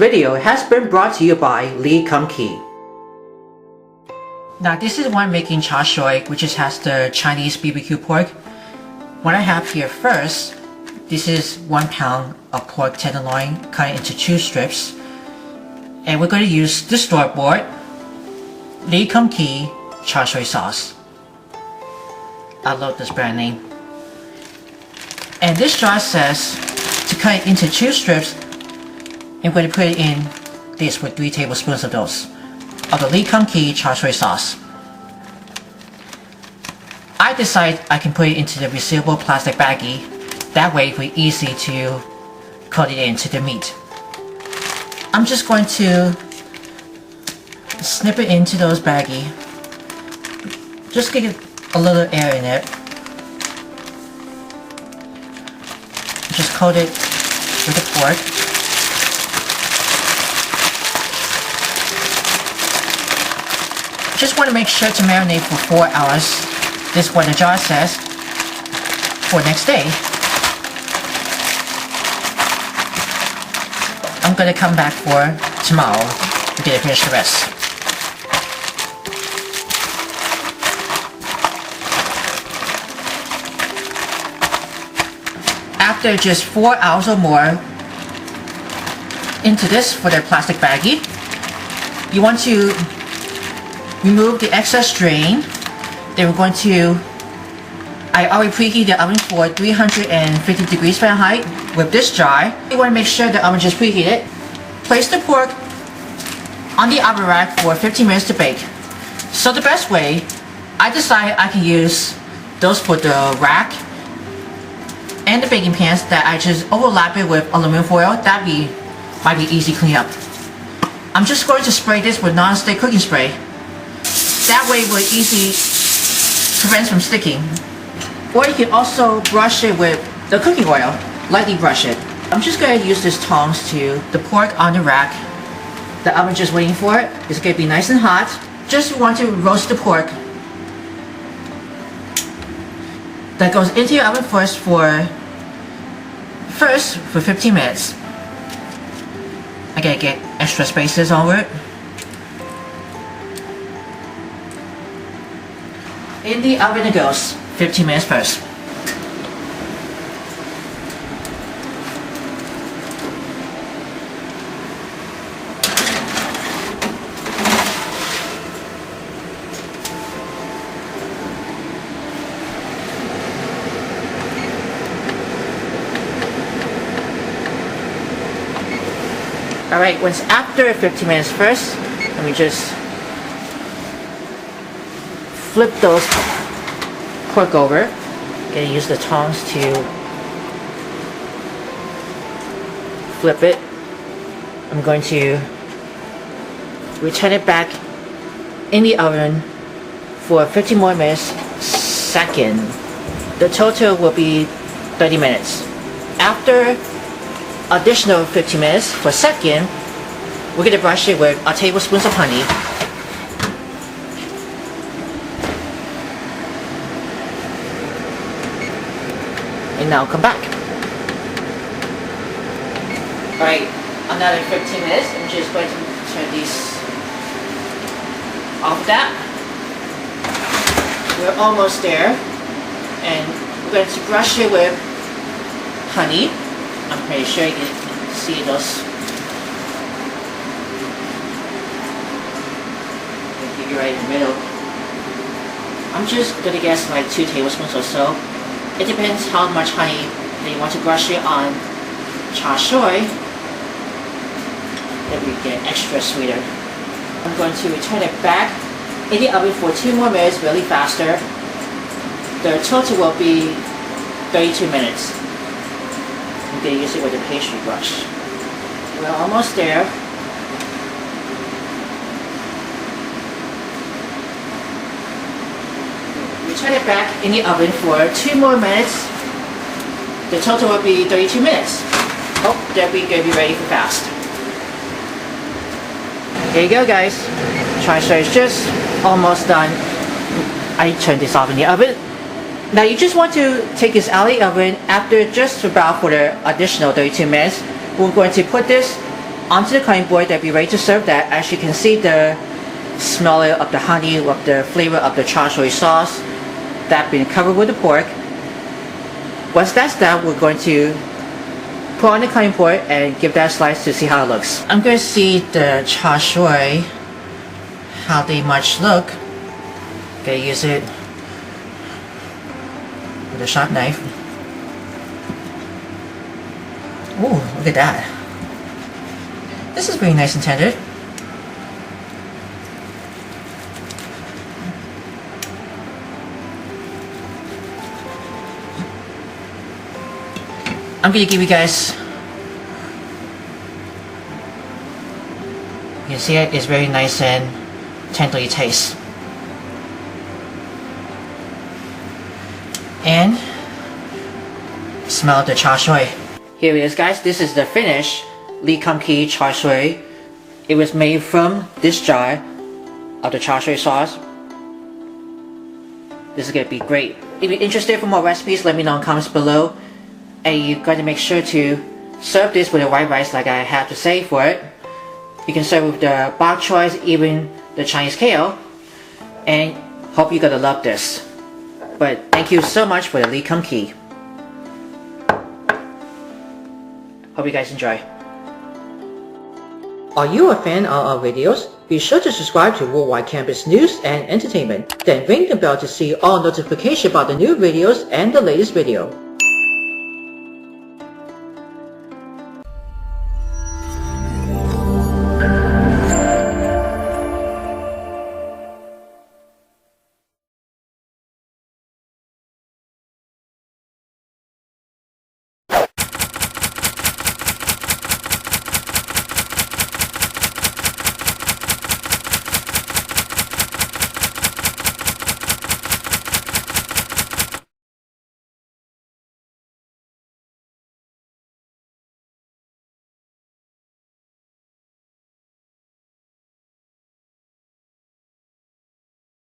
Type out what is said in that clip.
video has been brought to you by李錦記. Now this is one making char siu, which has the Chinese BBQ pork. What I have here first, this is 1 pound of pork tenderloin cut into 2 strips. And we're going to use the store-bought李錦記Char Siu sauce. I love this brand name. And this jar says to cut it into 2 strips. I'm going to put it in this with 3 tablespoons of those of the李錦記Char Siu sauce. I decide I can put it into the resealable plastic baggie. That way it will be easy to cut it into the meat. I'm just going to snip it into those baggie. Just get a little air in it. Just coat it with the pork. Just want to make sure to marinate for 4 hours. This is what the jar says for next day. I'm gonna come back for tomorrow to get it finished the rest. After just 4 hours or more into this for the plastic baggie, you want to remove the excess drain. Then we're going to, I already preheat the oven for 350 degrees Fahrenheit with this jar. You want to make sure the oven is preheated. Place the pork on the oven rack for 15 minutes to bake. So the best way, I decided I can use those for the rack and the baking pans that I just overlap it with aluminum foil. That might be easy to clean up. I'm just going to spray this with nonstick cooking spray. That way it will easily prevent from sticking. Or you can also brush it with the cooking oil. Lightly brush it. I'm just going to use this tongs to the pork on the rack. The oven just waiting for it. It's going to be nice and hot. Just want to roast the pork. That goes into your oven first for 15 minutes. I gotta get extra spaces over it. In the oven it goes. 15 minutes first. Alright, once after 15 minutes first, let me just flip those pork over. Gonna use the tongs to flip it. I'm going to return it back in the oven for 15 more minutes second. The total will be 30 minutes. After additional 15 minutes for second, we're gonna brush it with a tablespoon of honey. And now come back. Alright, another 15 minutes. I'm just going to turn these off that. We're almost there. And we're going to brush it with honey. I'm pretty sure you can see those. I'll give you right in the middle. I'm just going to guess like 2 tablespoons or so. It depends how much honey they want to brush it on char siu. Then we get extra sweeter. I'm going to return it back in the oven for 2 more minutes, really faster. The total will be 32 minutes. I'm going to use it with a pastry brush. We're almost there. Turn it back in the oven for 2 more minutes. The total will be 32 minutes. Oh, then we're going to be ready for fast. There you go, guys. Char siu is just almost done. I turned this off in the oven. Now you just want to take this out of the oven after just about for the additional 32 minutes. We're going to put this onto the cutting board. They'll be ready to serve that. As you can see, the smell of the honey, of the flavor of the char siu sauce that been covered with the pork. Once that's done, we're going to put on the cutting board and give that a slice to see how it looks. I'm going to see the char siu, how they much look. Okay, use it with a sharp knife. Ooh, look at that. This is very nice and tender. I'm going to give you guys, you can see it's very nice and tenderly taste. And smell the char siu. Here it is, guys. This is the finished李錦記 char siu. It was made from this jar of the char siu sauce. This is going to be great. If you're interested for more recipes, let me know in the comments below. And you got to make sure to serve this with the white rice like I have to say for it. You can serve with the bok choy, even the Chinese kale. And hope you're going to love this. But thank you so much for the李錦記. Hope you guys enjoy. Are you a fan of our videos? Be sure to subscribe to Worldwide Campus News and Entertainment. Then ring the bell to see all notifications about the new videos and the latest video.